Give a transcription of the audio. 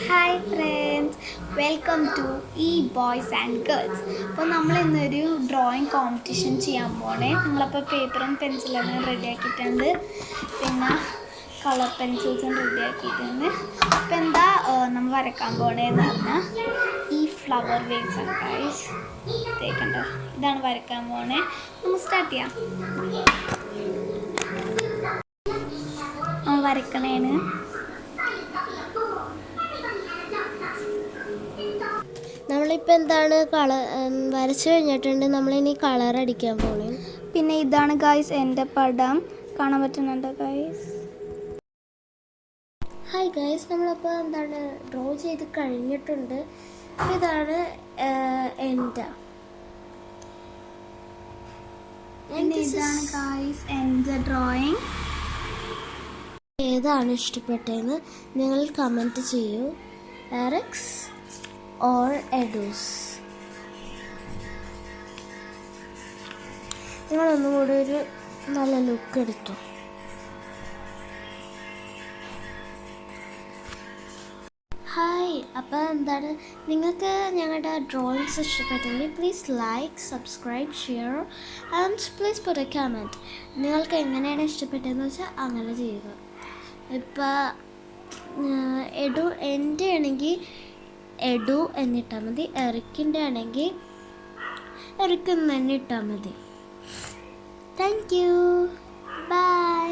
Hi friends, welcome to ഈ boys and girls. അപ്പോൾ നമ്മൾ ഇന്നൊരു ഡ്രോയിങ് കോമ്പറ്റീഷൻ ചെയ്യാൻ പോണേ. നമ്മളപ്പോൾ പേപ്പറും പെൻസിലെല്ലാം റെഡിയാക്കിയിട്ടുണ്ട്, പിന്നെ കളർ പെൻസിൽസും റെഡിയാക്കിയിട്ടുണ്ട്. അപ്പോൾ എന്താ നമ്മൾ വരയ്ക്കാൻ പോണേന്ന് പറഞ്ഞാൽ ഈ ഫ്ലവർ വേസ് ആണ് ഗൈസ്. തേക്കണ്ട, ഇതാണ് വരയ്ക്കാൻ പോണേ. നമുക്ക് സ്റ്റാർട്ട് ചെയ്യാം. വരയ്ക്കണേന് നമ്മളിപ്പോൾ എന്താണ് വരച്ചു കഴിഞ്ഞിട്ടുണ്ട്. നമ്മളിനി കളർ അടിക്കാൻ പോകണം. പിന്നെ ഇതാണ് ഗൈസ് എൻ്റെ പടം, കാണാൻ പറ്റുന്നുണ്ട് ഗൈസ്. ഹായ് ഗൈസ്, നമ്മളപ്പോൾ എന്താണ് ഡ്രോ ചെയ്ത് കഴിഞ്ഞിട്ടുണ്ട്. ഇതാണ് എൻ്റെ ഇതാണ് ഗൈസ് എൻ്റെ ഡ്രോയിങ്. ഏതാണ് ഇഷ്ടപ്പെട്ടതെന്ന് നിങ്ങൾ കമൻറ്റ് ചെയ്യൂ. എറിക്സ് ഓർ എഡൂസ്. നിങ്ങളൊന്നും കൂടി ഒരു നല്ല ലുക്ക് എടുത്തു. ഹായ്, അപ്പോൾ എന്താണ് നിങ്ങൾക്ക് ഞങ്ങളുടെ ഡ്രോയിങ്സ് ഇഷ്ടപ്പെട്ടെങ്കിൽ please like, subscribe, share and please put a comment. നിങ്ങൾക്ക് എങ്ങനെയാണ് ഇഷ്ടപ്പെട്ടതെന്ന് വെച്ചാൽ അങ്ങനെ ചെയ്യുക. ഇപ്പോൾ എൻ്റെ ആണെങ്കിൽ എഡു എന്നിട്ടാൽ മതി. എറിക്കിൻ്റെ ആണെങ്കിൽ എറിക്ക് എന്ന് തന്നെ ഇട്ടാൽ മതി. Thank you, by.